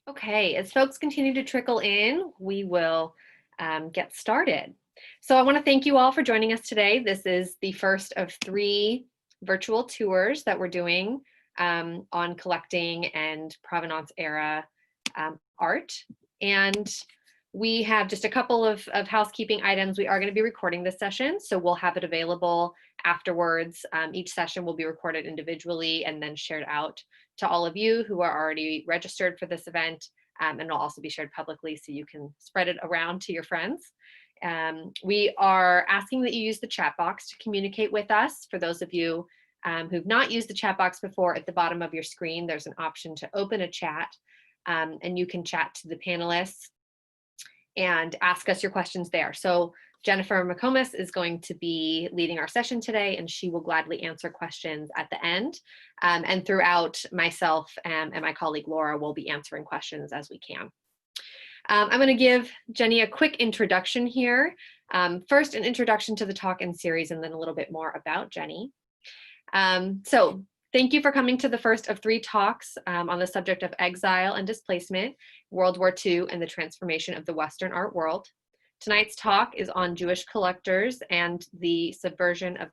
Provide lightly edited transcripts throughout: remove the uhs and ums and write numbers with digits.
Okay, as folks continue to trickle in, we will get started. So I want to thank you all for joining us today. This is the first of 3 virtual tours that we're doing on collecting and Provenance era art. And we have just a couple of housekeeping items. We are going to be recording this session, so we'll have it available afterwards. Each session will be recorded individually and then shared out to all of you who are already registered for this event, and it'll also be shared publicly so you can spread it around to your friends. We are asking that you use the chat box to communicate with us. For those of you who've not used the chat box before, at the bottom of your screen, there's an option to open a chat, and you can chat to the panelists and ask us your questions there. So Jennifer McComas is going to be leading our session today, and she will gladly answer questions at the end. And throughout, myself and my colleague Laura will be answering questions as we can. I'm going to give Jenny a quick introduction here. First, an introduction to the talk and series, and then a little bit more about Jenny. So thank you for coming to the first of 3 talks on the subject of exile and displacement, World War II, and the transformation of the Western art world. Tonight's talk is on Jewish collectors and the subversion of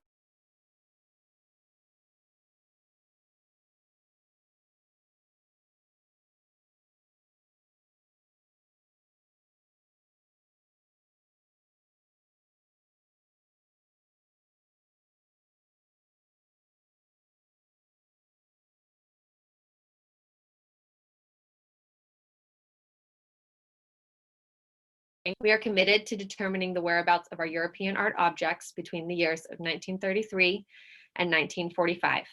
We are committed to determining the whereabouts of our European art objects between the years of 1933 and 1945,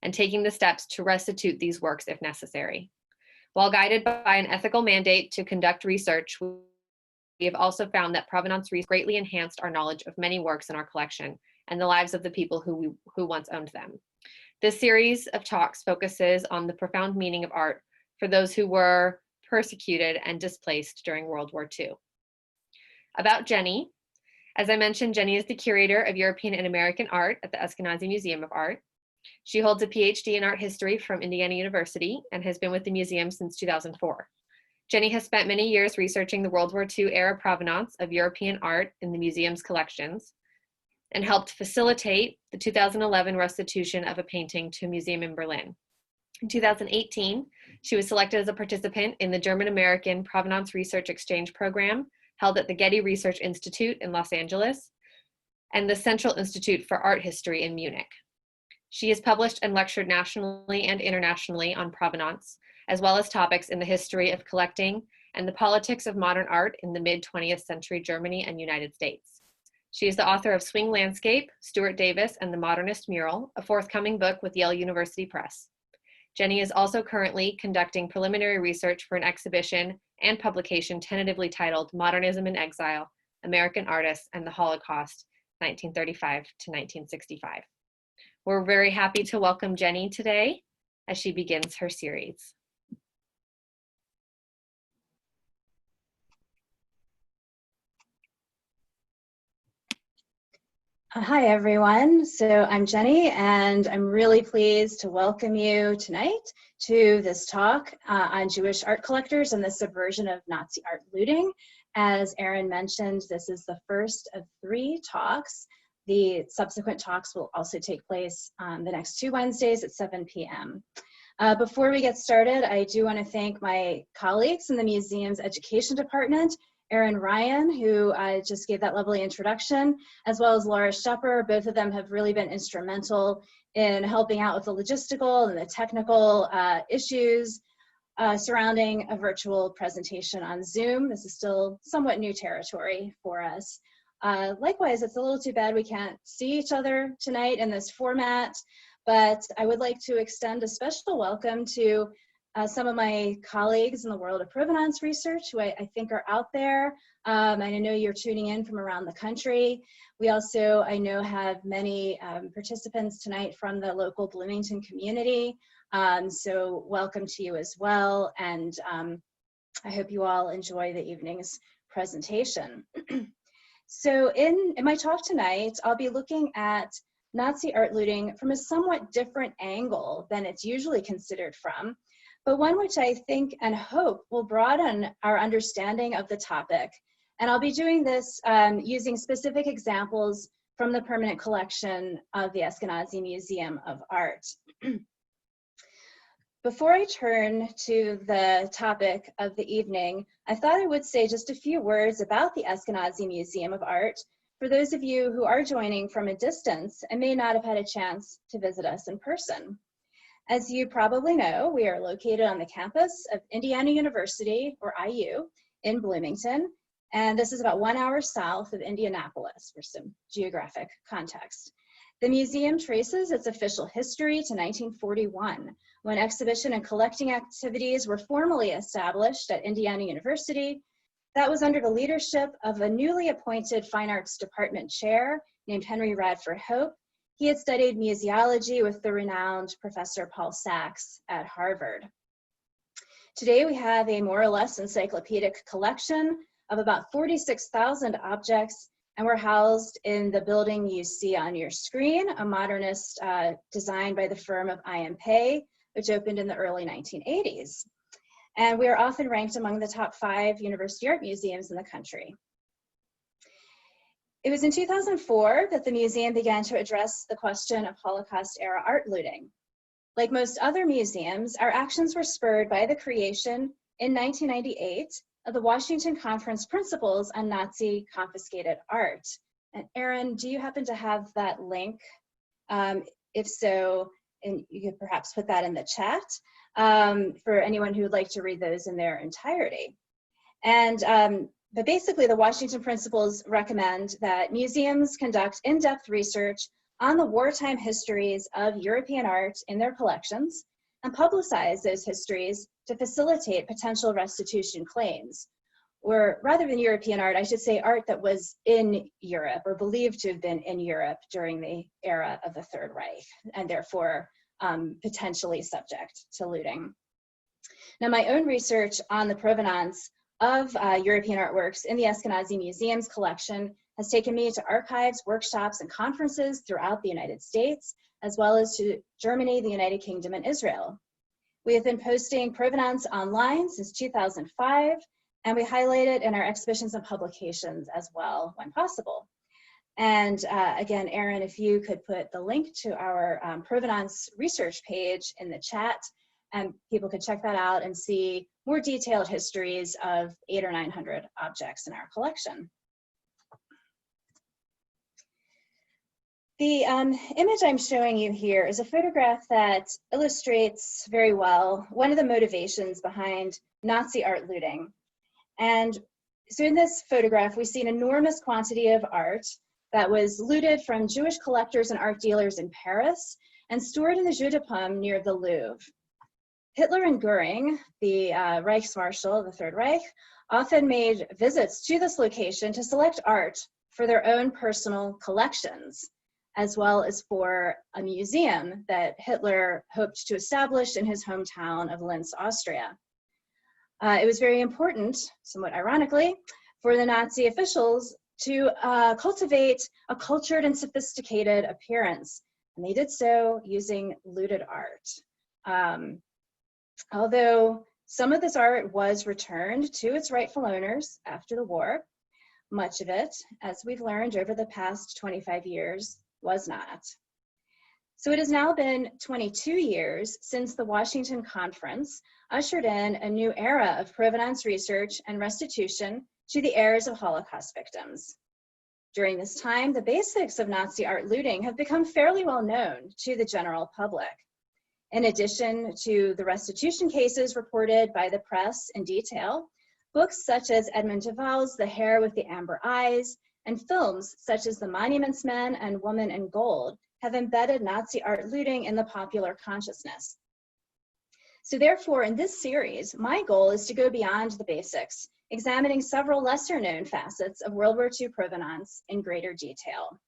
and taking the steps to restitute these works if necessary. While guided by an ethical mandate to conduct research, we have also found that provenance research greatly enhanced our knowledge of many works in our collection and the lives of the people who once owned them. This series of talks focuses on the profound meaning of art for those who were persecuted and displaced during World War II. About Jenny. As I mentioned, Jenny is the curator of European and American art at the Eskenazi Museum of Art. She holds a PhD in art history from Indiana University and has been with the museum since 2004. Jenny has spent many years researching the World War II era provenance of European art in the museum's collections and helped facilitate the 2011 restitution of a painting to a museum in Berlin. In 2018, she was selected as a participant in the German-American Provenance Research Exchange Program held at the Getty Research Institute in Los Angeles and the Central Institute for Art History in Munich. She has published and lectured nationally and internationally on provenance, as well as topics in the history of collecting and the politics of modern art in the mid-20th century Germany and United States. She is the author of Swing Landscape, Stuart Davis and the Modernist Mural, a forthcoming book with Yale University Press. Jenny is also currently conducting preliminary research for an exhibition and publication tentatively titled Modernism in Exile, American Artists and the Holocaust, 1935 to 1965. We're very happy to welcome Jenny today as she begins her series. Hi, everyone. So I'm Jenny, and I'm really pleased to welcome you tonight to this talk on Jewish art collectors and the subversion of Nazi art looting. As Erin mentioned, this is the first of 3 talks. The subsequent talks will also take place on the next 2 Wednesdays at 7 p.m. Before we get started, I do want to thank my colleagues in the museum's education department, Erin Ryan, who just gave that lovely introduction, as well as Laura Shepper. Both of them have really been instrumental in helping out with the logistical and the technical issues surrounding a virtual presentation on Zoom. This is still somewhat new territory for us. Likewise, it's a little too bad we can't see each other tonight in this format, but I would like to extend a special welcome to some of my colleagues in the world of provenance research who I think are out there. And I know you're tuning in from around the country. We also, I know, have many participants tonight from the local Bloomington community. So welcome to you as well. And I hope you all enjoy the evening's presentation. So in my talk tonight, I'll be looking at Nazi art looting from a somewhat different angle than it's usually considered from, but one which I think and hope will broaden our understanding of the topic. And I'll be doing this using specific examples from the permanent collection of the Eskenazi Museum of Art. Before I turn to the topic of the evening, I thought I would say just a few words about the Eskenazi Museum of Art for those of you who are joining from a distance and may not have had a chance to visit us in person. As you probably know, we are located on the campus of Indiana University, or IU, in Bloomington, and this is about 1 hour south of Indianapolis for some geographic context. The museum traces its official history to 1941, when exhibition and collecting activities were formally established at Indiana University. That was under the leadership of a newly appointed Fine Arts Department chair named Henry Radford Hope. He had studied museology with the renowned Professor Paul Sachs at Harvard. Today we have a more or less encyclopedic collection of about 46,000 objects, and we're housed in the building you see on your screen, a modernist design by the firm of I.M. Pei, which opened in the early 1980s. And we are often ranked among the top 5 university art museums in the country. It was in 2004 that the museum began to address the question of Holocaust-era art looting. Like most other museums, our actions were spurred by the creation in 1998 of the Washington Conference Principles on Nazi Confiscated Art. And Erin, do you happen to have that link? If so, and you could perhaps put that in the chat for anyone who would like to read those in their entirety. And but basically, the Washington Principles recommend that museums conduct in-depth research on the wartime histories of European art in their collections and publicize those histories to facilitate potential restitution claims. Or rather than European art, I should say art that was in Europe or believed to have been in Europe during the era of the Third Reich, and therefore potentially subject to looting. Now, my own research on the provenance of European artworks in the Eskenazi Museum's collection has taken me to archives, workshops, and conferences throughout the United States, as well as to Germany, the United Kingdom, and Israel. We have been posting provenance online since 2005, and we highlight it in our exhibitions and publications as well when possible. And again, Erin, if you could put the link to our provenance research page in the chat, and people could check that out and see more detailed histories of 800 or 900 objects in our collection. The image I'm showing you here is a photograph that illustrates very well one of the motivations behind Nazi art looting. And so in this photograph, we see an enormous quantity of art that was looted from Jewish collectors and art dealers in Paris and stored in the Jeu de Paume near the Louvre. Hitler and Goering, the Reichsmarshal of the Third Reich, often made visits to this location to select art for their own personal collections, as well as for a museum that Hitler hoped to establish in his hometown of Linz, Austria. It was very important, somewhat ironically, for the Nazi officials to cultivate a cultured and sophisticated appearance, and they did so using looted art. Although some of this art was returned to its rightful owners after the war, much of it, as we've learned over the past 25 years, was not. So it has now been 22 years since the Washington Conference ushered in a new era of provenance research and restitution to the heirs of Holocaust victims. During this time, the basics of Nazi art looting have become fairly well known to the general public. In addition to the restitution cases reported by the press in detail, books such as Edmund de Waal's The Hare with the Amber Eyes and films such as The Monuments Men and Woman in Gold have embedded Nazi art looting in the popular consciousness. So therefore, in this series, my goal is to go beyond the basics, examining several lesser known facets of World War II provenance in greater detail.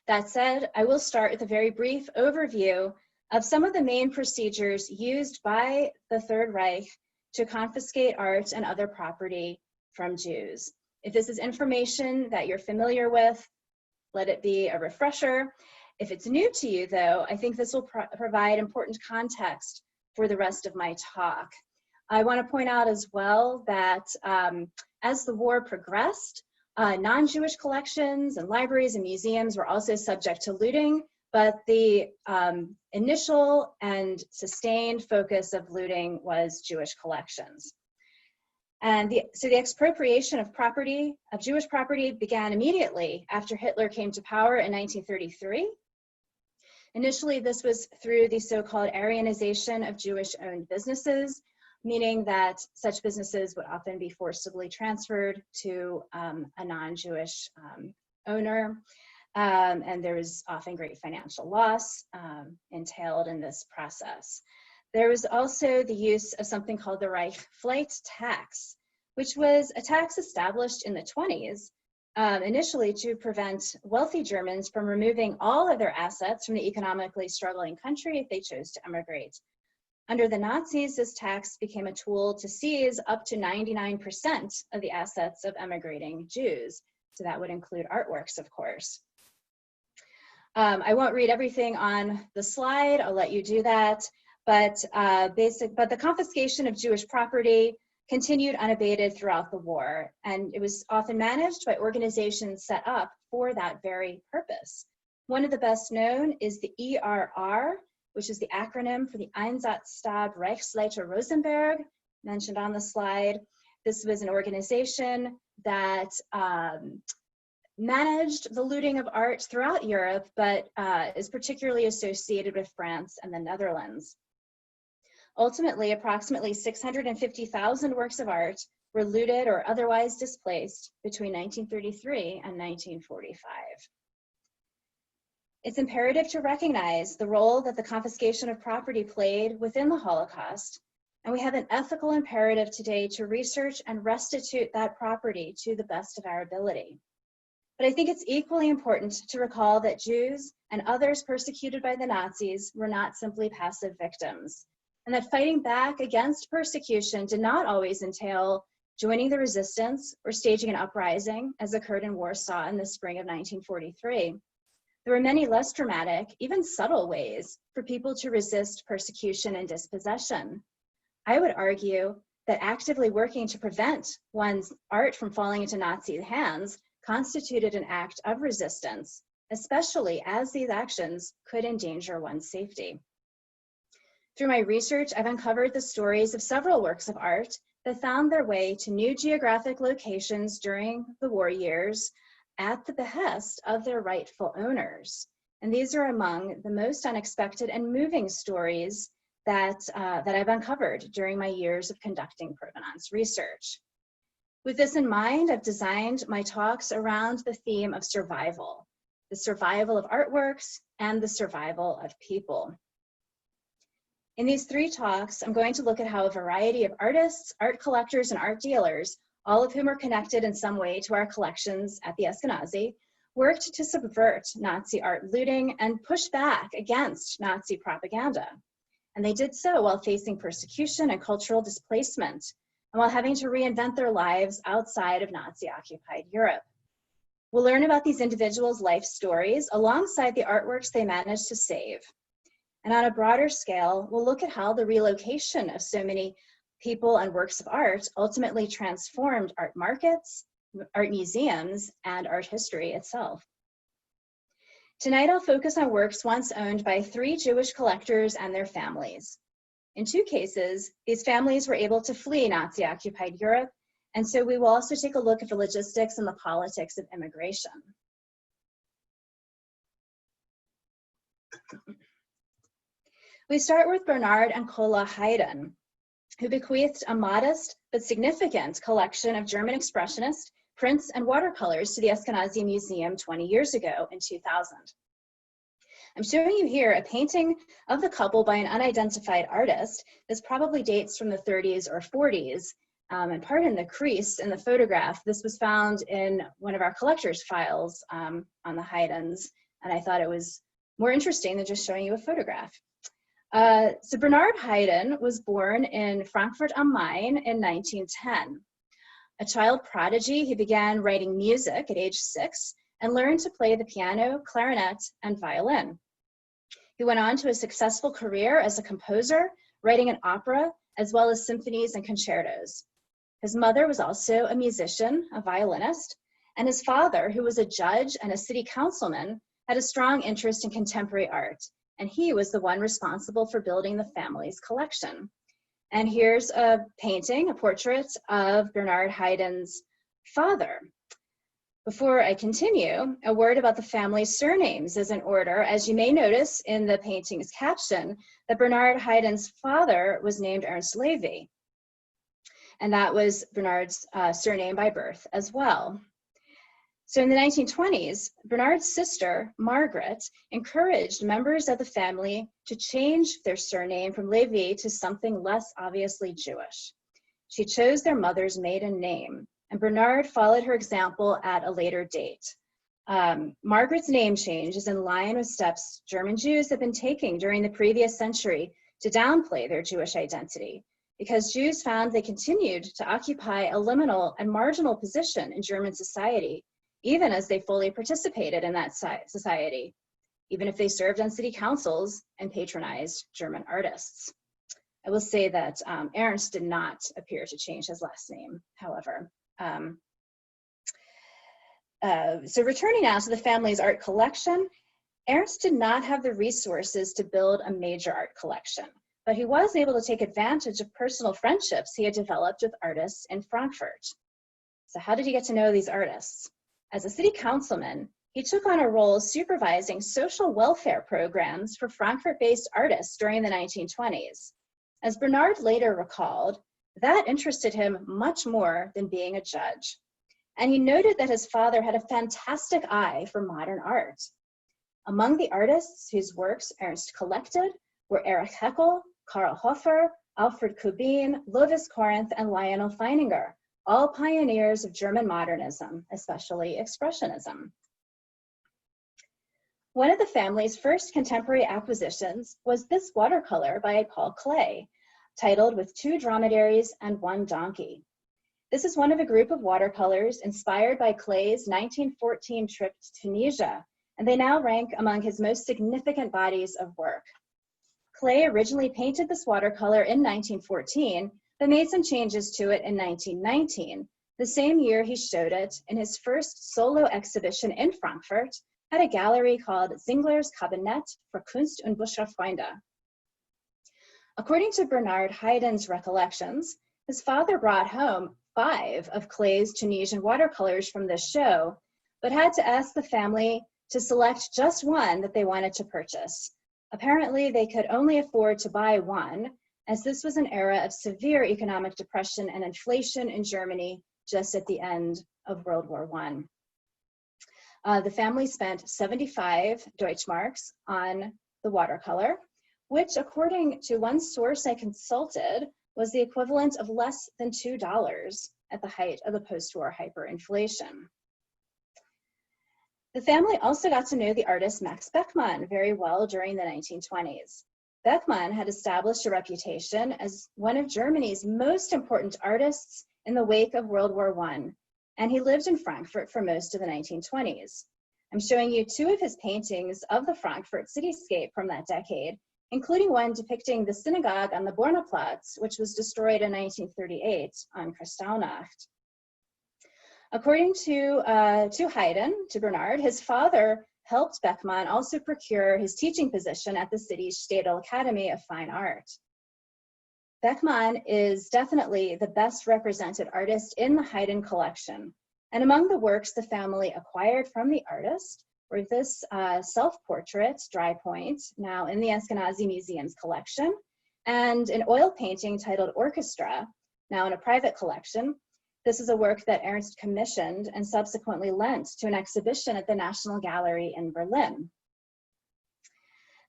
That said, I will start with a very brief overview of some of the main procedures used by the Third Reich to confiscate art and other property from Jews. If this is information that you're familiar with, let it be a refresher. If it's new to you, though, I think this will provide important context for the rest of my talk. I want to point out as well that as the war progressed, non-Jewish collections and libraries and museums were also subject to looting, but the initial and sustained focus of looting was Jewish collections. And so the expropriation of property, of Jewish property, began immediately after Hitler came to power in 1933. Initially, this was through the so-called Aryanization of Jewish-owned businesses, meaning that such businesses would often be forcibly transferred to a non-Jewish owner. And there was often great financial loss entailed in this process. There was also the use of something called the Reichsflight tax, which was a tax established in the 20s, initially to prevent wealthy Germans from removing all of their assets from the economically struggling country if they chose to emigrate. Under the Nazis, this tax became a tool to seize up to 99% of the assets of emigrating Jews. So that would include artworks, of course. I won't read everything on the slide, I'll let you do that. But the confiscation of Jewish property continued unabated throughout the war, and it was often managed by organizations set up for that very purpose. One of the best known is the ERR, which is the acronym for the Einsatzstab Reichsleiter Rosenberg, mentioned on the slide. This was an organization that managed the looting of art throughout Europe, but is particularly associated with France and the Netherlands. Ultimately, approximately 650,000 works of art were looted or otherwise displaced between 1933 and 1945. It's imperative to recognize the role that the confiscation of property played within the Holocaust, and we have an ethical imperative today to research and restitute that property to the best of our ability. But I think it's equally important to recall that Jews and others persecuted by the Nazis were not simply passive victims, and that fighting back against persecution did not always entail joining the resistance or staging an uprising, as occurred in Warsaw in the spring of 1943. There were many less dramatic, even subtle ways for people to resist persecution and dispossession. I would argue that actively working to prevent one's art from falling into Nazi hands constituted an act of resistance, especially as these actions could endanger one's safety. Through my research, I've uncovered the stories of several works of art that found their way to new geographic locations during the war years at the behest of their rightful owners. And these are among the most unexpected and moving stories that I've uncovered during my years of conducting provenance research. With this in mind, I've designed my talks around the theme of survival, the survival of artworks and the survival of people. In these three talks, I'm going to look at how a variety of artists, art collectors, and art dealers, all of whom are connected in some way to our collections at the Eskenazi, worked to subvert Nazi art looting and push back against Nazi propaganda. And they did so while facing persecution and cultural displacement, and while having to reinvent their lives outside of Nazi-occupied Europe. We'll learn about these individuals' life stories alongside the artworks they managed to save. And on a broader scale, we'll look at how the relocation of so many people and works of art ultimately transformed art markets, art museums, and art history itself. Tonight, I'll focus on works once owned by 3 Jewish collectors and their families. In 2 cases, these families were able to flee Nazi-occupied Europe, and so we will also take a look at the logistics and the politics of immigration. We start with Bernard and Kola Haydn, who bequeathed a modest but significant collection of German expressionist prints and watercolors to the Eskenazi Museum 20 years ago in 2000. I'm showing you here a painting of the couple by an unidentified artist. This probably dates from the 30s or 40s, and pardon the crease in the photograph. This was found in one of our collector's files on the Haydyns, and I thought it was more interesting than just showing you a photograph. So Bernard Haydn was born in Frankfurt am Main in 1910. A child prodigy, he began writing music at age 6 and learned to play the piano, clarinet, and violin. He went on to a successful career as a composer, writing an opera as well as symphonies and concertos. His mother was also a musician, a violinist, and his father, who was a judge and a city councilman, had a strong interest in contemporary art, and he was the one responsible for building the family's collection. And here's a painting, a portrait of Bernard Haydn's father. Before I continue, a word about the family's surnames is in order. As you may notice in the painting's caption, that Bernard Haydn's father was named Ernst Levy, and that was Bernard's surname by birth as well. So in the 1920s, Bernard's sister, Margaret, encouraged members of the family to change their surname from Levy to something less obviously Jewish. She chose their mother's maiden name, and Bernard followed her example at a later date. Margaret's name change is in line with steps German Jews have been taking during the previous century to downplay their Jewish identity, because Jews found they continued to occupy a liminal and marginal position in German society, even as they fully participated in that society, even if they served on city councils and patronized German artists. I will say that Ernst did not appear to change his last name, however. So returning now to the family's art collection, Ernst did not have the resources to build a major art collection, but he was able to take advantage of personal friendships he had developed with artists in Frankfurt. So how did he get to know these artists? As a city councilman, he took on a role supervising social welfare programs for Frankfurt-based artists during the 1920s. As Bernard later recalled, that interested him much more than being a judge. And he noted that his father had a fantastic eye for modern art. Among the artists whose works Ernst collected were Erich Heckel, Karl Hofer, Alfred Kubin, Lovis Corinth, and Lionel Feininger, all pioneers of German modernism, especially Expressionism. One of the family's first contemporary acquisitions was this watercolor by Paul Klee, titled With Two Dromedaries and One Donkey. This is one of a group of watercolors inspired by Klee's 1914 trip to Tunisia, and they now rank among his most significant bodies of work. Klee originally painted this watercolor in 1914, but made some changes to it in 1919, the same year he showed it in his first solo exhibition in Frankfurt at a gallery called Zingler's Kabinett für Kunst und Bücherfreunde. According to Bernard Haydn's recollections, his father brought home 5 of Klee's Tunisian watercolors from this show, but had to ask the family to select just one that they wanted to purchase. Apparently, they could only afford to buy one, as this was an era of severe economic depression and inflation in Germany just at the end of World War I. The family spent 75 Deutschmarks on the watercolor, which, according to one source I consulted, was the equivalent of less than $2 at the height of the post-war hyperinflation. The family also got to know the artist Max Beckmann very well during the 1920s. Beckmann had established a reputation as one of Germany's most important artists in the wake of World War I, and he lived in Frankfurt for most of the 1920s. I'm showing you 2 of his paintings of the Frankfurt cityscape from that decade, including one depicting the synagogue on the Borneplatz, which was destroyed in 1938 on Kristallnacht. According to Haydn, to Bernard, his father helped Beckmann also procure his teaching position at the city's Städel Academy of Fine Art. Beckmann is definitely the best represented artist in the Haydn collection. And among the works the family acquired from the artist were this self-portrait, dry point, now in the Eskenazi Museum's collection, and an oil painting titled Orchestra, now in a private collection. This is a work that Ernst commissioned and subsequently lent to an exhibition at the National Gallery in Berlin.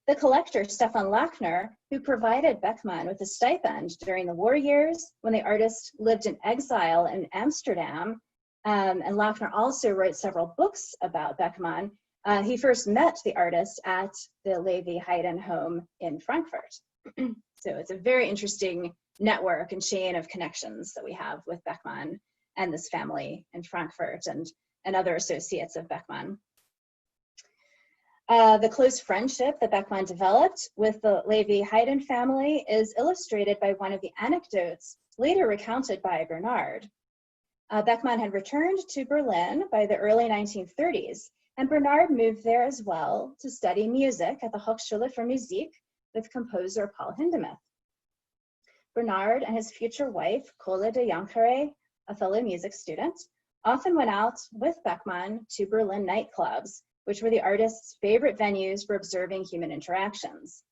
The collector, Stefan Lachner, who provided Beckmann with a stipend during the war years when the artist lived in exile in Amsterdam, and Lachner also wrote several books about Beckmann, he first met the artist at the Levi Haydn home in Frankfurt. So it's a very interesting network and chain of connections that we have with Beckmann and this family in Frankfurt and other associates of Beckmann. The close friendship that Beckmann developed with the Levi-Haydn family is illustrated by one of the anecdotes later recounted by Bernard. Beckmann had returned to Berlin by the early 1930s, and Bernard moved there as well to study music at the Hochschule für Musik with composer Paul Hindemith. Bernard and his future wife, Kohle de Jankere, a fellow music student, often went out with Beckmann to Berlin nightclubs, which were the artist's favorite venues for observing human interactions.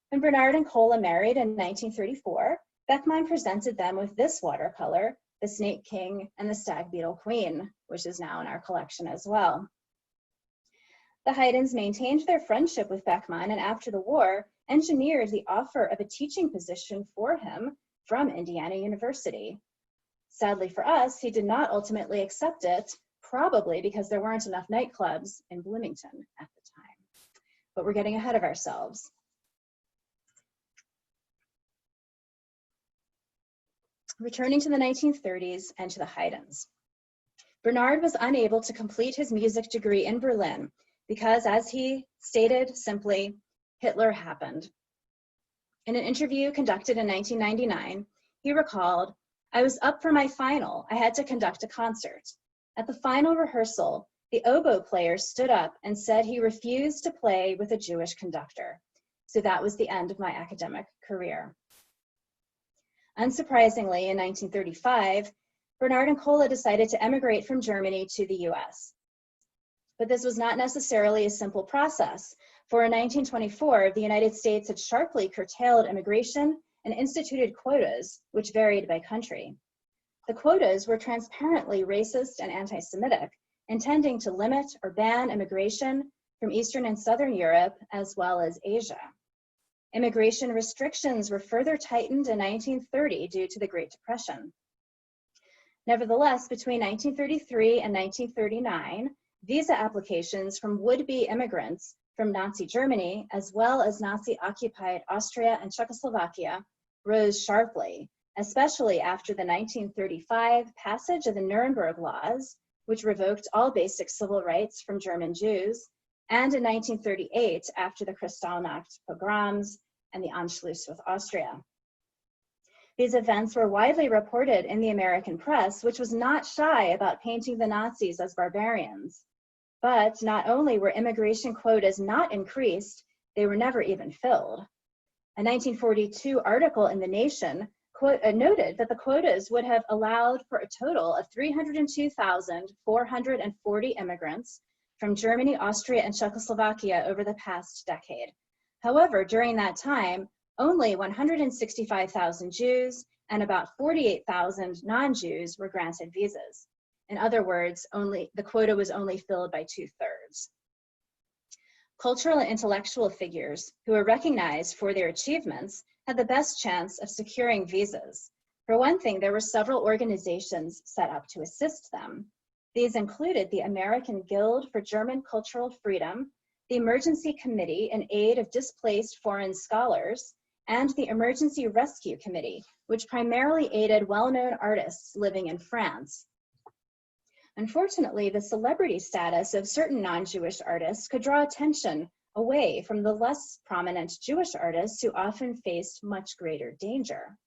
When Bernard and Kohle married in 1934, Beckmann presented them with this watercolor, the Snake King and the Stag Beetle Queen, which is now in our collection as well. The Haydns maintained their friendship with Beckmann, and after the war, engineered the offer of a teaching position for him from Indiana University. Sadly for us, he did not ultimately accept it, probably because there weren't enough nightclubs in Bloomington at the time. But we're getting ahead of ourselves. Returning to the 1930s and to the Haydns. Bernard was unable to complete his music degree in Berlin because, as he stated simply, Hitler happened. In an interview conducted in 1999, he recalled, "I was up for my final. I had to conduct a concert. At the final rehearsal, the oboe player stood up and said he refused to play with a Jewish conductor. So that was the end of my academic career." Unsurprisingly, in 1935, Bernard and Kohle decided to emigrate from Germany to the US. But this was not necessarily a simple process, for in 1924, the United States had sharply curtailed immigration and instituted quotas, which varied by country. The quotas were transparently racist and anti-Semitic, intending to limit or ban immigration from Eastern and Southern Europe, as well as Asia. Immigration restrictions were further tightened in 1930 due to the Great Depression. Nevertheless, between 1933 and 1939, visa applications from would-be immigrants from Nazi Germany, as well as Nazi-occupied Austria and Czechoslovakia, rose sharply, especially after the 1935 passage of the Nuremberg Laws, which revoked all basic civil rights from German Jews, and in 1938 after the Kristallnacht pogroms and the Anschluss with Austria. These events were widely reported in the American press, which was not shy about painting the Nazis as barbarians. But not only were immigration quotas not increased, they were never even filled. A 1942 article in The Nation noted that the quotas would have allowed for a total of 302,440 immigrants from Germany, Austria, and Czechoslovakia over the past decade. However, during that time, only 165,000 Jews and about 48,000 non-Jews were granted visas. In other words, the quota was only filled by 2/3. Cultural and intellectual figures who were recognized for their achievements had the best chance of securing visas. For one thing, there were several organizations set up to assist them. These included the American Guild for German Cultural Freedom, the Emergency Committee in Aid of Displaced Foreign Scholars, and the Emergency Rescue Committee, which primarily aided well-known artists living in France. Unfortunately, the celebrity status of certain non-Jewish artists could draw attention away from the less prominent Jewish artists who often faced much greater danger.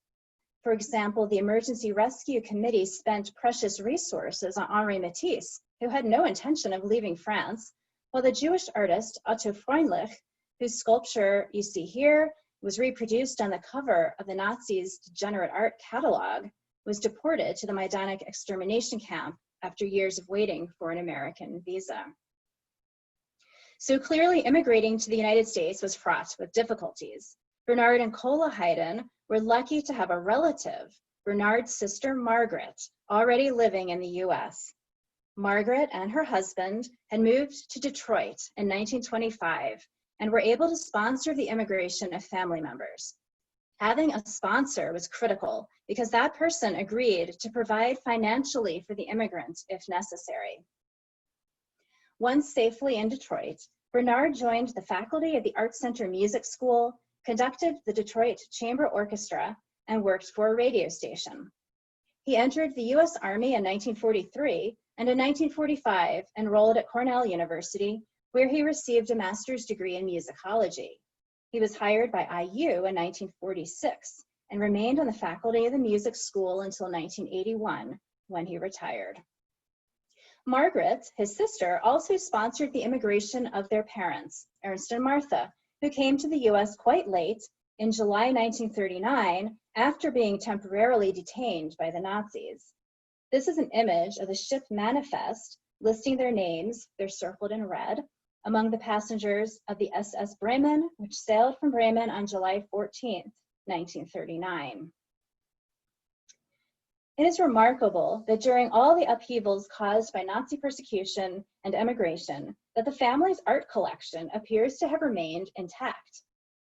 For example, the Emergency Rescue Committee spent precious resources on Henri Matisse, who had no intention of leaving France, while the Jewish artist Otto Freundlich, whose sculpture you see here was reproduced on the cover of the Nazis' Degenerate Art catalog, was deported to the Majdanek extermination camp after years of waiting for an American visa. So clearly, immigrating to the United States was fraught with difficulties. Bernard and Kohle Haydn were lucky to have a relative, Bernard's sister Margaret, already living in the US. Margaret and her husband had moved to Detroit in 1925 and were able to sponsor the immigration of family members. Having a sponsor was critical because that person agreed to provide financially for the immigrant if necessary. Once safely in Detroit, Bernard joined the faculty of the Art Center Music School, conducted the Detroit Chamber Orchestra, and worked for a radio station. He entered the US Army in 1943 and in 1945 enrolled at Cornell University, where he received a master's degree in musicology. He was hired by IU in 1946 and remained on the faculty of the music school until 1981, when he retired. Margaret, his sister, also sponsored the immigration of their parents, Ernst and Martha, who came to the US quite late in July 1939 after being temporarily detained by the Nazis. This is an image of the ship Manifest listing their names, they're circled in red, among the passengers of the SS Bremen, which sailed from Bremen on July 14th, 1939. It is remarkable that during all the upheavals caused by Nazi persecution and emigration, that the family's art collection appears to have remained intact.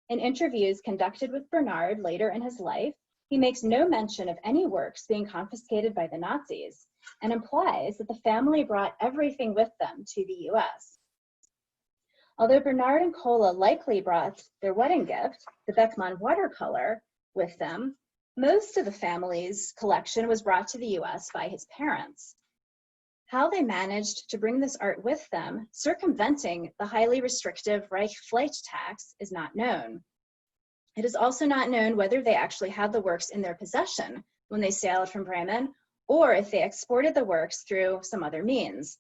In interviews conducted with Bernard later in his life, he makes no mention of any works being confiscated by the Nazis and implies that the family brought everything with them to the US. Although Bernard and Kola likely brought their wedding gift, the Beckmann watercolor, with them, most of the family's collection was brought to the US by his parents. How they managed to bring this art with them, circumventing the highly restrictive Reich flight tax, is not known. It is also not known whether they actually had the works in their possession when they sailed from Bremen, or if they exported the works through some other means.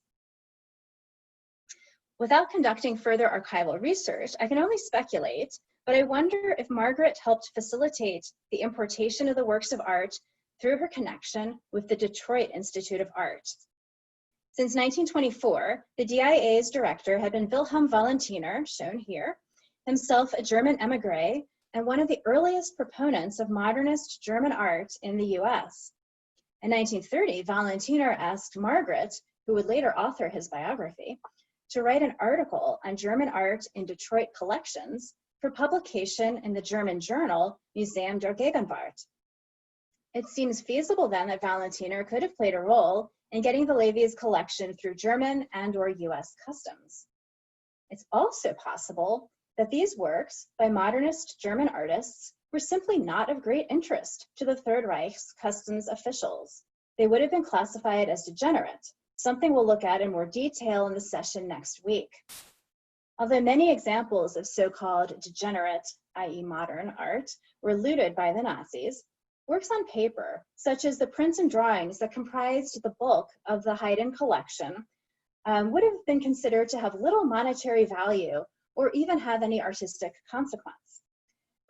Without conducting further archival research, I can only speculate, but I wonder if Margaret helped facilitate the importation of the works of art through her connection with the Detroit Institute of Art. Since 1924, the DIA's director had been Wilhelm Valentiner, shown here, himself a German émigré and one of the earliest proponents of modernist German art in the US. In 1930, Valentiner asked Margaret, who would later author his biography, to write an article on German art in Detroit collections for publication in the German journal Museum der Gegenwart. It seems feasible then that Valentiner could have played a role in getting the Levy's collection through German and/or US customs. It's also possible that these works by modernist German artists were simply not of great interest to the Third Reich's customs officials. They would have been classified as degenerate, something we'll look at in more detail in the session next week. Although many examples of so-called degenerate, i.e. modern art, were looted by the Nazis, works on paper, such as the prints and drawings that comprised the bulk of the Haydn collection, would have been considered to have little monetary value or even have any artistic consequence.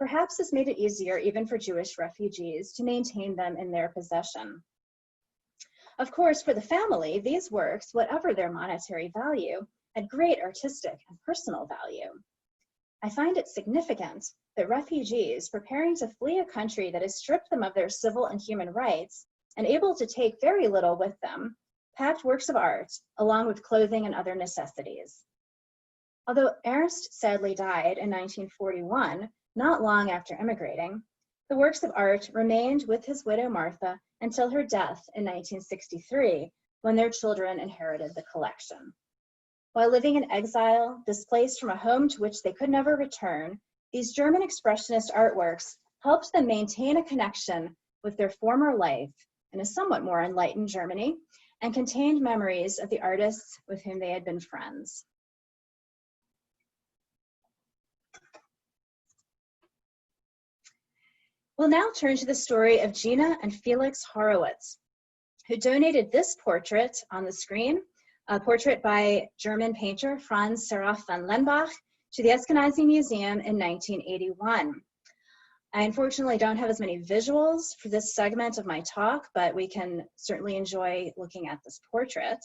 Perhaps this made it easier even for Jewish refugees to maintain them in their possession. Of course, for the family, these works, whatever their monetary value, had great artistic and personal value. I find it significant that refugees preparing to flee a country that has stripped them of their civil and human rights and able to take very little with them, packed works of art along with clothing and other necessities. Although Ernst sadly died in 1941, not long after immigrating, the works of art remained with his widow Martha until her death in 1963, when their children inherited the collection. While living in exile, displaced from a home to which they could never return, these German expressionist artworks helped them maintain a connection with their former life in a somewhat more enlightened Germany and contained memories of the artists with whom they had been friends. We'll now turn to the story of Gina and Felix Horowitz, who donated this portrait on the screen, a portrait by German painter Franz Seraph von Lenbach, to the Eskenazi Museum in 1981. I unfortunately don't have as many visuals for this segment of my talk, but we can certainly enjoy looking at this portrait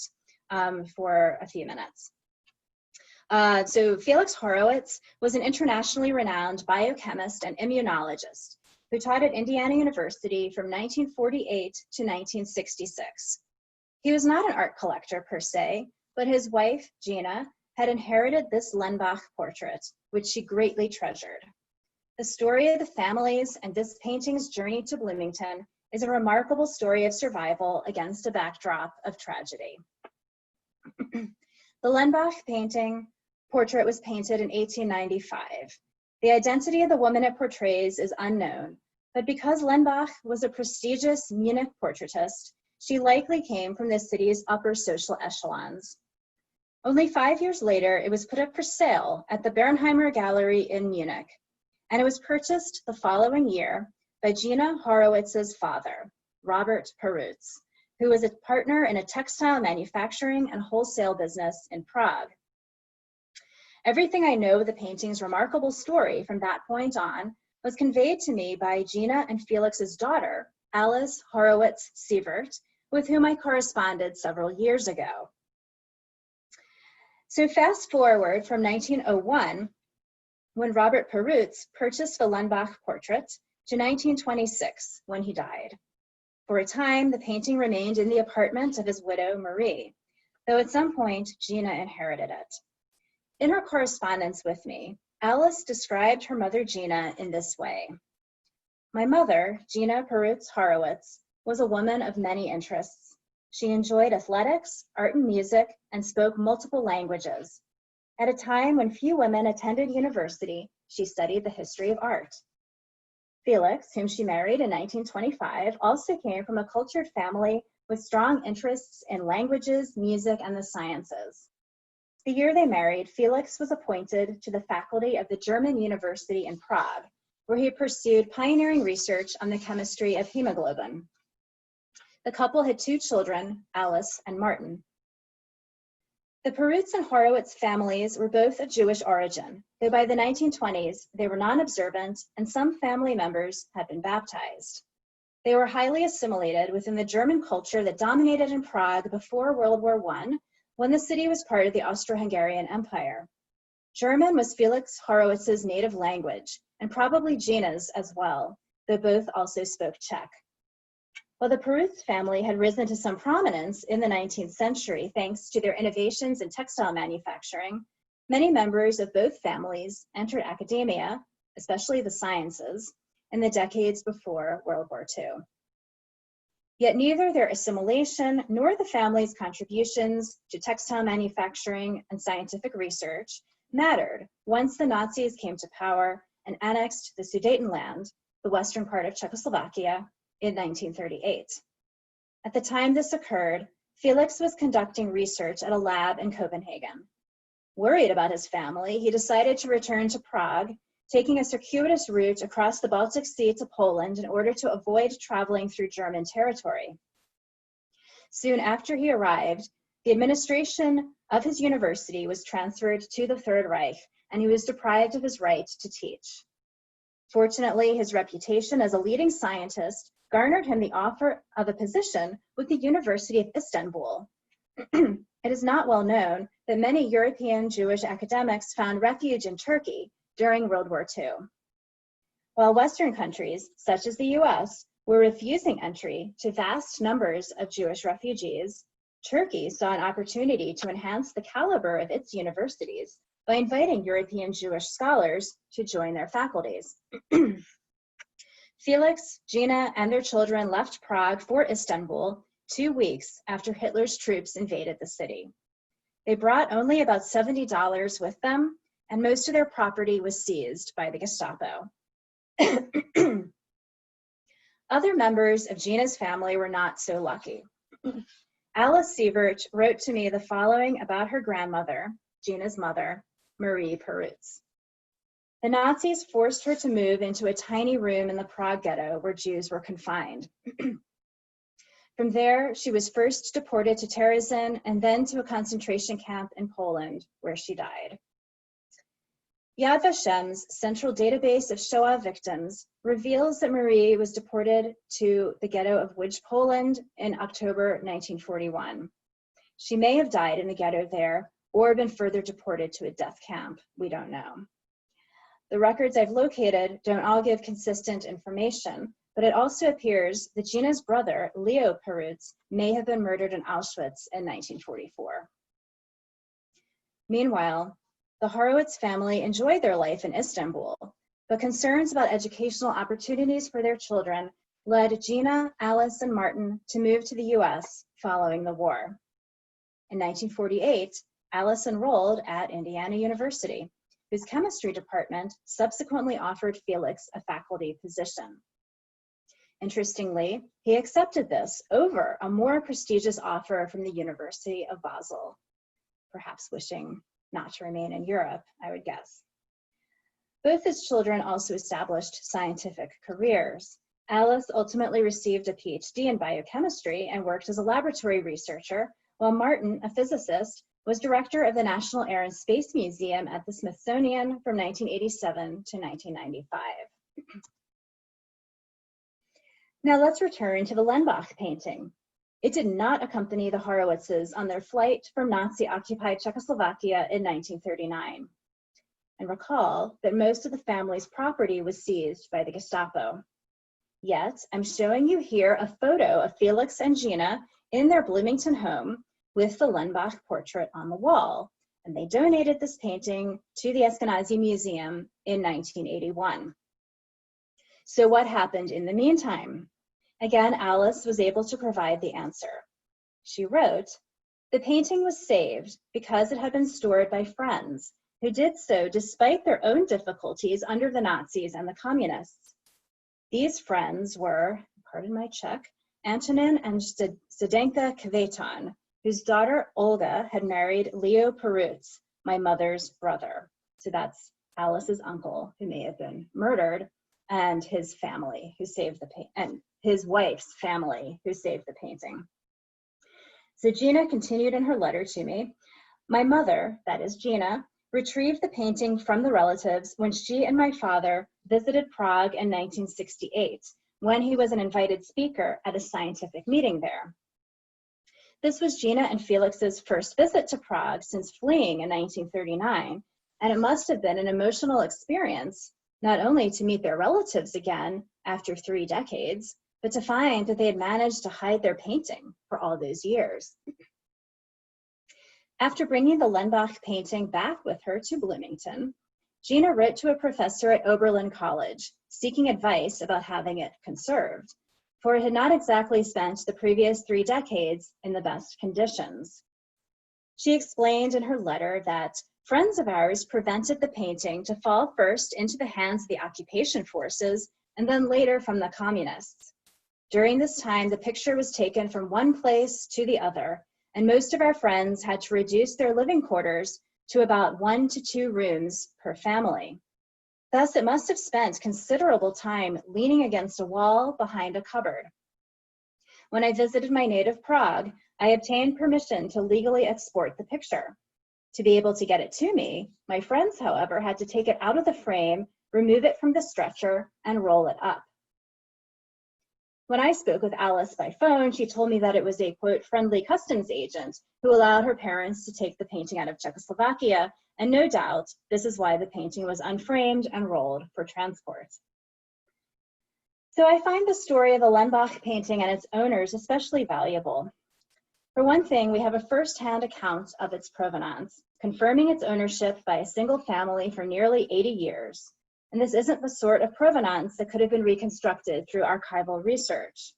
for a few minutes. So Felix Horowitz was an internationally renowned biochemist and immunologist who taught at Indiana University from 1948 to 1966. He was not an art collector per se, but his wife, Gina, had inherited this Lenbach portrait, which she greatly treasured. The story of the families and this painting's journey to Bloomington is a remarkable story of survival against a backdrop of tragedy. The Lenbach portrait was painted in 1895. The identity of the woman it portrays is unknown, but because Lenbach was a prestigious Munich portraitist, she likely came from the city's upper social echelons. Only 5 years later, it was put up for sale at the Bernheimer Gallery in Munich, and it was purchased the following year by Gina Horowitz's father, Robert Perutz, who was a partner in a textile manufacturing and wholesale business in Prague. Everything I know of the painting's remarkable story from that point on was conveyed to me by Gina and Felix's daughter, Alice Horowitz-Sievert, with whom I corresponded several years ago. So fast forward from 1901, when Robert Perutz purchased the Lenbach portrait, to 1926, when he died. For a time, the painting remained in the apartment of his widow, Marie, though at some point, Gina inherited it. In her correspondence with me, Alice described her mother, Gina, in this way. My mother, Gina Perutz Horowitz, was a woman of many interests. She enjoyed athletics, art and music, and spoke multiple languages. At a time when few women attended university, she studied the history of art. Felix, whom she married in 1925, also came from a cultured family with strong interests in languages, music, and the sciences. The year they married, Felix was appointed to the faculty of the German University in Prague, where he pursued pioneering research on the chemistry of hemoglobin. The couple had 2 children, Alice and Martin. The Perutz and Horowitz families were both of Jewish origin, though by the 1920s, they were non-observant and some family members had been baptized. They were highly assimilated within the German culture that dominated in Prague before World War I, when the city was part of the Austro-Hungarian Empire. German was Felix Horowitz's native language, and probably Gina's as well, though both also spoke Czech. While the Perutz family had risen to some prominence in the 19th century thanks to their innovations in textile manufacturing, many members of both families entered academia, especially the sciences, in the decades before World War II. Yet neither their assimilation nor the family's contributions to textile manufacturing and scientific research mattered once the Nazis came to power and annexed the Sudetenland, the western part of Czechoslovakia, in 1938. At the time this occurred, Felix was conducting research at a lab in Copenhagen. Worried about his family, he decided to return to Prague, taking a circuitous route across the Baltic Sea to Poland in order to avoid traveling through German territory. Soon after he arrived, the administration of his university was transferred to the Third Reich, and he was deprived of his right to teach. Fortunately, his reputation as a leading scientist garnered him the offer of a position with the University of Istanbul. It is not well known that many European Jewish academics found refuge in Turkey during World War II. While Western countries, such as the US, were refusing entry to vast numbers of Jewish refugees, Turkey saw an opportunity to enhance the caliber of its universities by inviting European Jewish scholars to join their faculties. Felix, Gina, and their children left Prague for Istanbul 2 weeks after Hitler's troops invaded the city. They brought only about $70 with them, and most of their property was seized by the Gestapo. Other members of Gina's family were not so lucky. Alice Sievert wrote to me the following about her grandmother, Gina's mother, Marie Perutz. The Nazis forced her to move into a tiny room in the Prague ghetto where Jews were confined. From there, she was first deported to Terezin and then to a concentration camp in Poland, where she died. Yad Vashem's central database of Shoah victims reveals that Marie was deported to the ghetto of Łódź, Poland in October 1941. She may have died in the ghetto there or been further deported to a death camp. We don't know. The records I've located don't all give consistent information, but it also appears that Gina's brother, Leo Perutz, may have been murdered in Auschwitz in 1944. Meanwhile, the Horowitz family enjoyed their life in Istanbul, but concerns about educational opportunities for their children led Gina, Alice, and Martin to move to the US following the war. In 1948, Alice enrolled at Indiana University, whose chemistry department subsequently offered Felix a faculty position. Interestingly, he accepted this over a more prestigious offer from the University of Basel. perhaps wishing not to remain in Europe, I would guess. Both his children also established scientific careers. Alice ultimately received a PhD in biochemistry and worked as a laboratory researcher, while Martin, a physicist, was director of the National Air and Space Museum at the Smithsonian from 1987 to 1995. Now let's return to the Lenbach painting. It did not accompany the Horowitzes on their flight from Nazi-occupied Czechoslovakia in 1939. And recall that most of the family's property was seized by the Gestapo. Yet, I'm showing you here a photo of Felix and Gina in their Bloomington home with the Lenbach portrait on the wall, and they donated this painting to the Eskenazi Museum in 1981. So what happened in the meantime? Again, Alice was able to provide the answer. She wrote, "The painting was saved because it had been stored by friends who did so despite their own difficulties under the Nazis and the communists. These friends were, pardon my Czech, Antonin and Zdenka Kveton, whose daughter Olga had married Leo Perutz, my mother's brother." So that's Alice's uncle who may have been murdered, and his family who saved the and his wife's family who saved the painting. So Gina continued in her letter to me, "My mother, that is Gina, retrieved the painting from the relatives when she and my father visited Prague in 1968, when he was an invited speaker at a scientific meeting there. This was Gina and Felix's first visit to Prague since fleeing in 1939, and it must have been an emotional experience, not only to meet their relatives again after 3 decades, but to find that they had managed to hide their painting for all those years." After bringing the Lenbach painting back with her to Bloomington, Gina wrote to a professor at Oberlin College, seeking advice about having it conserved, for it had not exactly spent the previous 3 decades in the best conditions. She explained in her letter that friends of ours prevented the painting to fall first into the hands of the occupation forces and then later from the communists. During this time, the picture was taken from one place to the other, and most of our friends had to reduce their living quarters to about 1 to 2 rooms per family. Thus, it must have spent considerable time leaning against a wall behind a cupboard. When I visited my native Prague, I obtained permission to legally export the picture. To be able to get it to me, my friends, however, had to take it out of the frame, remove it from the stretcher, and roll it up. When I spoke with Alice by phone, she told me that it was a, quote, friendly customs agent who allowed her parents to take the painting out of Czechoslovakia, and no doubt this is why the painting was unframed and rolled for transport. So I find the story of the Lenbach painting and its owners especially valuable. For one thing, we have a first-hand account of its provenance, confirming its ownership by a single family for nearly 80 years. And this isn't the sort of provenance that could have been reconstructed through archival research.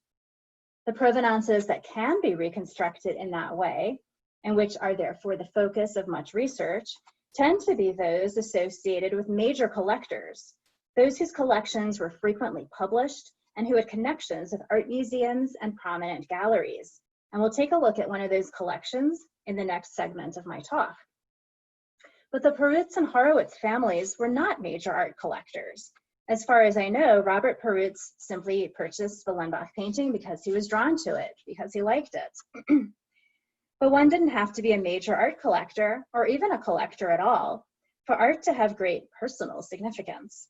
The provenances that can be reconstructed in that way, and which are therefore the focus of much research, tend to be those associated with major collectors, those whose collections were frequently published and who had connections with art museums and prominent galleries. And we'll take a look at one of those collections in the next segment of my talk. But the Perutz and Horowitz families were not major art collectors. As far as I know, Robert Perutz simply purchased the Lenbach painting because he was drawn to it, because he liked it. But one didn't have to be a major art collector, or even a collector at all, for art to have great personal significance.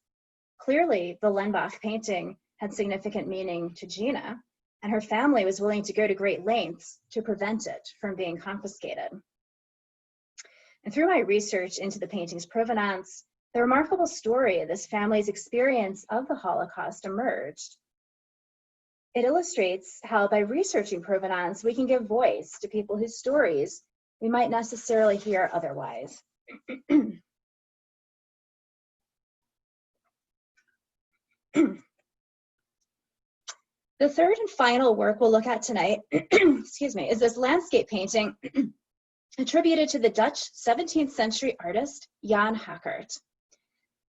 Clearly, the Lenbach painting had significant meaning to Gina, and her family was willing to go to great lengths to prevent it from being confiscated. And through my research into the painting's provenance, the remarkable story of this family's experience of the Holocaust emerged. It illustrates how by researching provenance, we can give voice to people whose stories we might necessarily hear otherwise. The third and final work we'll look at tonight, excuse me, is this landscape painting attributed to the Dutch 17th century artist, Jan Hackert.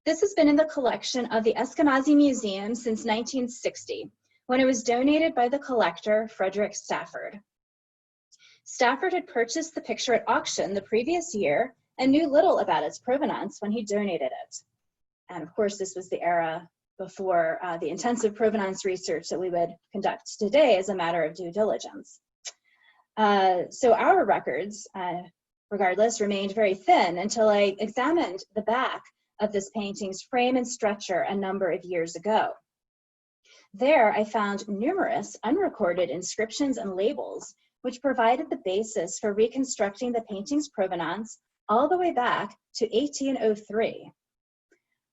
This has been in the collection of the Eskenazi Museum since 1960, when it was donated by the collector, Frederick Stafford. Stafford had purchased the picture at auction the previous year and knew little about its provenance when he donated it. And of course, this was the era before the intensive provenance research that we would conduct today as a matter of due diligence. So our records, regardless, remained very thin until I examined the back of this painting's frame and stretcher a number of years ago. There, I found numerous unrecorded inscriptions and labels, which provided the basis for reconstructing the painting's provenance all the way back to 1803.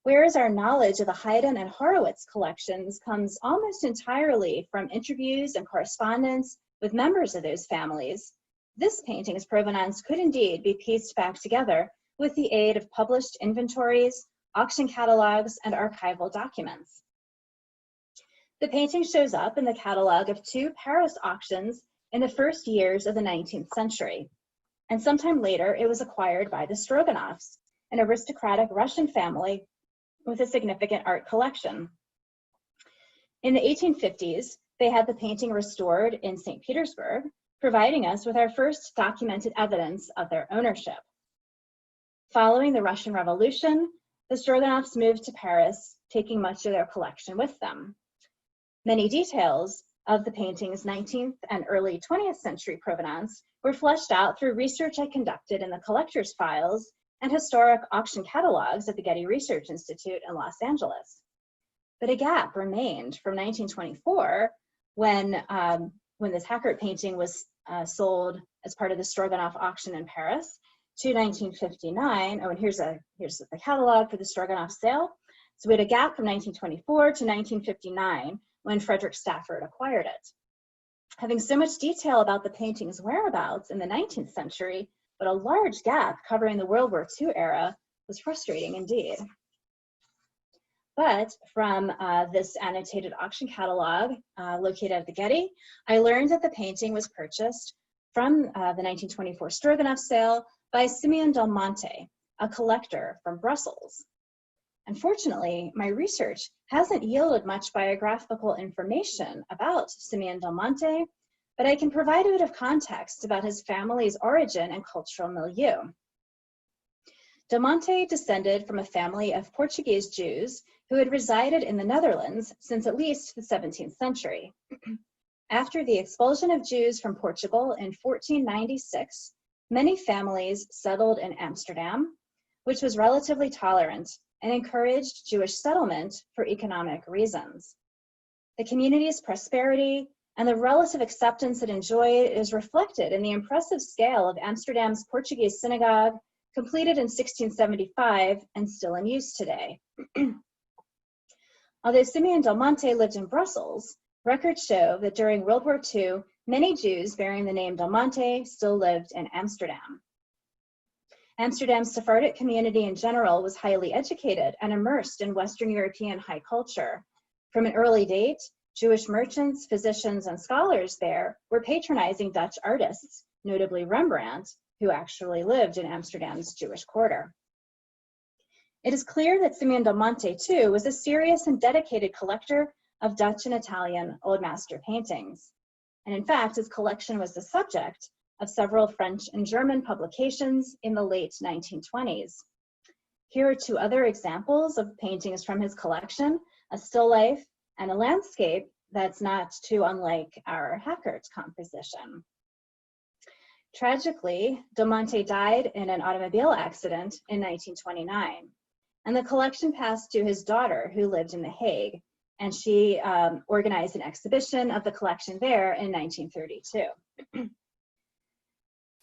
Whereas our knowledge of the Haydn and Horowitz collections comes almost entirely from interviews and correspondence with members of those families, this painting's provenance could indeed be pieced back together with the aid of published inventories, auction catalogs, and archival documents. The painting shows up in the catalog of 2 Paris auctions in the first years of the 19th century, and sometime later it was acquired by the Stroganovs, an aristocratic Russian family with a significant art collection. In the 1850s, they had the painting restored in St. Petersburg, providing us with our first documented evidence of their ownership. Following the Russian Revolution, the Stroganovs moved to Paris, taking much of their collection with them. Many details of the painting's 19th and early 20th century provenance were fleshed out through research I conducted in the collector's files and historic auction catalogs at the Getty Research Institute in Los Angeles. But a gap remained from 1924, when this Hackert painting was sold as part of the Stroganoff auction in Paris, to 1959. Oh, and here's the catalog for the Stroganoff sale. So we had a gap from 1924 to 1959, when Frederick Stafford acquired it. Having so much detail about the painting's whereabouts in the 19th century, but a large gap covering the World War II era, was frustrating indeed. But from this annotated auction catalog located at the Getty, I learned that the painting was purchased from the 1924 Stroganoff sale by Simeon Del Monte, a collector from Brussels. Unfortunately, my research hasn't yielded much biographical information about Simeon Del Monte, but I can provide a bit of context about his family's origin and cultural milieu. Del Monte descended from a family of Portuguese Jews who had resided in the Netherlands since at least the 17th century. After the expulsion of Jews from Portugal in 1496, many families settled in Amsterdam, which was relatively tolerant and encouraged Jewish settlement for economic reasons. The community's prosperity and the relative acceptance it enjoyed is reflected in the impressive scale of Amsterdam's Portuguese synagogue, completed in 1675 and still in use today. Although Simeon Del Monte lived in Brussels, records show that during World War II, many Jews bearing the name Del Monte still lived in Amsterdam. Amsterdam's Sephardic community in general was highly educated and immersed in Western European high culture. From an early date, Jewish merchants, physicians, and scholars there were patronizing Dutch artists, notably Rembrandt, who actually lived in Amsterdam's Jewish quarter. It is clear that Simeon Del Monte, too, was a serious and dedicated collector of Dutch and Italian Old Master paintings. And in fact, his collection was the subject of several French and German publications in the late 1920s. Here are 2 other examples of paintings from his collection, a still life and a landscape that's not too unlike our Hackert composition. Tragically, Del Monte died in an automobile accident in 1929, and the collection passed to his daughter, who lived in The Hague, and she organized an exhibition of the collection there in 1932.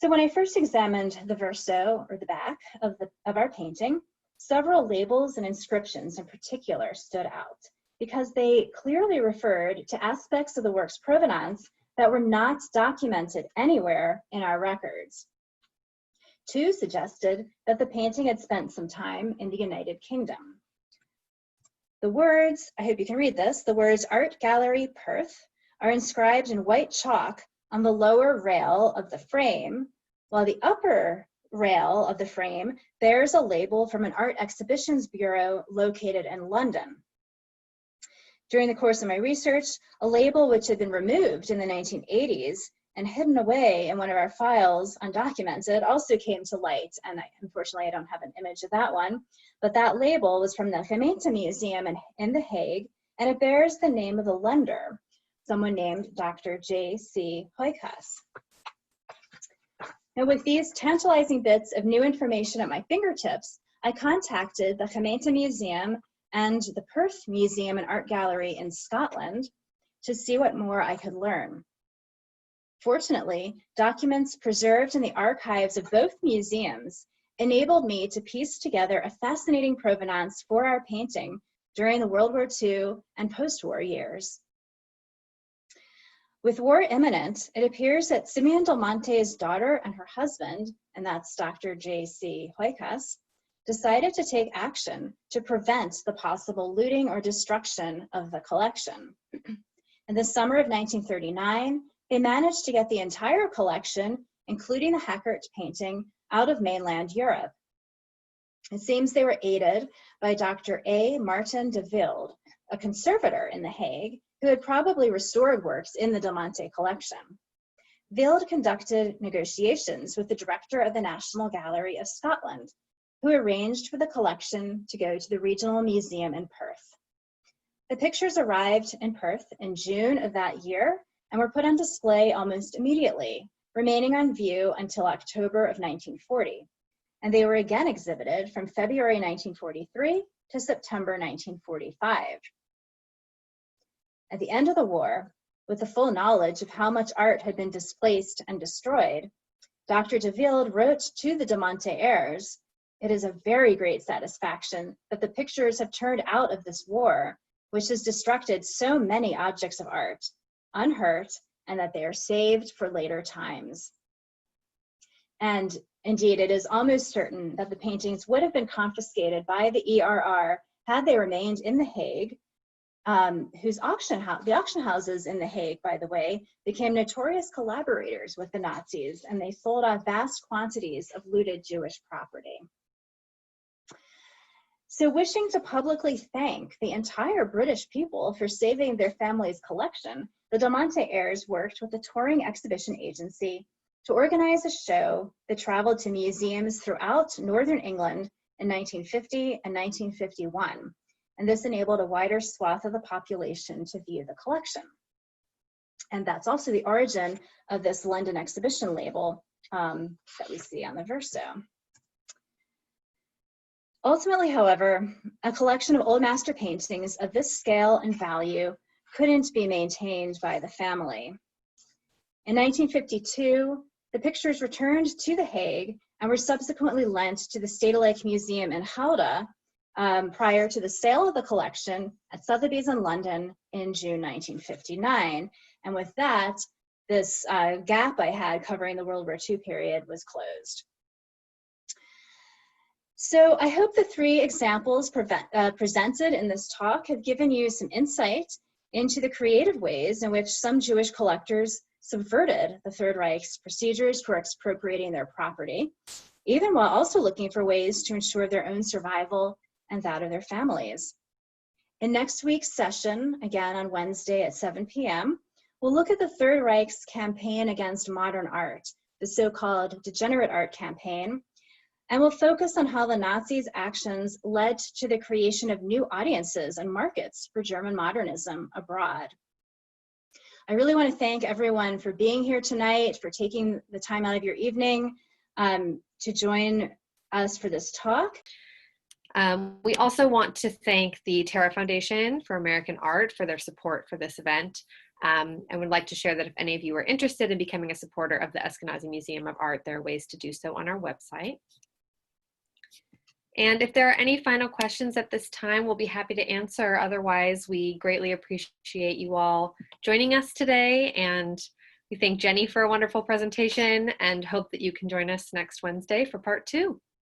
So when I first examined the verso, or the back, of our painting, several labels and inscriptions in particular stood out because they clearly referred to aspects of the work's provenance that were not documented anywhere in our records. 2 suggested that the painting had spent some time in the United Kingdom. The words, I hope you can read this, the words Art Gallery Perth are inscribed in white chalk on the lower rail of the frame, while the upper rail of the frame bears a label from an art exhibitions bureau located in London. During the course of my research, a label which had been removed in the 1980s and hidden away in one of our files, undocumented, also came to light. And unfortunately, I don't have an image of that one, but that label was from the Gemeente Museum in The Hague, and it bears the name of the lender, someone named Dr. J.C. Quotas. Now, with these tantalizing bits of new information at my fingertips, I contacted the Gemeente Museum and the Perth Museum and Art Gallery in Scotland to see what more I could learn. Fortunately, documents preserved in the archives of both museums enabled me to piece together a fascinating provenance for our painting during the World War II and post-war years. With war imminent, it appears that Simeon Del Monte's daughter and her husband, and that's Dr. J.C. Quotas, decided to take action to prevent the possible looting or destruction of the collection. In the summer of 1939, they managed to get the entire collection, including the Hackert painting, out of mainland Europe. It seems they were aided by Dr. A. Martin de Wilde, a conservator in The Hague, who had probably restored works in the Del Monte collection. Wilde conducted negotiations with the director of the National Gallery of Scotland, who arranged for the collection to go to the Regional Museum in Perth. The pictures arrived in Perth in June of that year and were put on display almost immediately, remaining on view until October of 1940. And they were again exhibited from February 1943 to September 1945. At the end of the war, with the full knowledge of how much art had been displaced and destroyed, Dr. de Wilde wrote to the De Monte heirs, "It is a very great satisfaction that the pictures have turned out of this war, which has destructed so many objects of art, unhurt, and that they are saved for later times." And indeed, it is almost certain that the paintings would have been confiscated by the ERR had they remained in The Hague, the auction houses in The Hague, by the way, became notorious collaborators with the Nazis, and they sold off vast quantities of looted Jewish property. So, wishing to publicly thank the entire British people for saving their family's collection, the Del Monte heirs worked with a touring exhibition agency to organize a show that traveled to museums throughout Northern England in 1950 and 1951. And this enabled a wider swath of the population to view the collection. And that's also the origin of this London exhibition label that we see on the verso. Ultimately, however, a collection of old master paintings of this scale and value couldn't be maintained by the family. In 1952, the pictures returned to The Hague and were subsequently lent to the Stedelijk Museum in Gouda prior to the sale of the collection at Sotheby's in London in June 1959. And with that, this gap I had covering the World War II period was closed. So I hope the three examples presented in this talk have given you some insight into the creative ways in which some Jewish collectors subverted the Third Reich's procedures for expropriating their property, even while also looking for ways to ensure their own survival and that of their families. In next week's session, again on Wednesday at 7 p.m., we'll look at the Third Reich's campaign against modern art, the so-called Degenerate Art campaign, and we'll focus on how the Nazis' actions led to the creation of new audiences and markets for German modernism abroad. I really want to thank everyone for being here tonight, for taking the time out of your evening to join us for this talk. We also want to thank the Terra Foundation for American Art for their support for this event. And would like to share that if any of you are interested in becoming a supporter of the Eskenazi Museum of Art, there are ways to do so on our website. And if there are any final questions at this time, we'll be happy to answer. Otherwise, we greatly appreciate you all joining us today. And we thank Jenny for a wonderful presentation and hope that you can join us next Wednesday for part 2.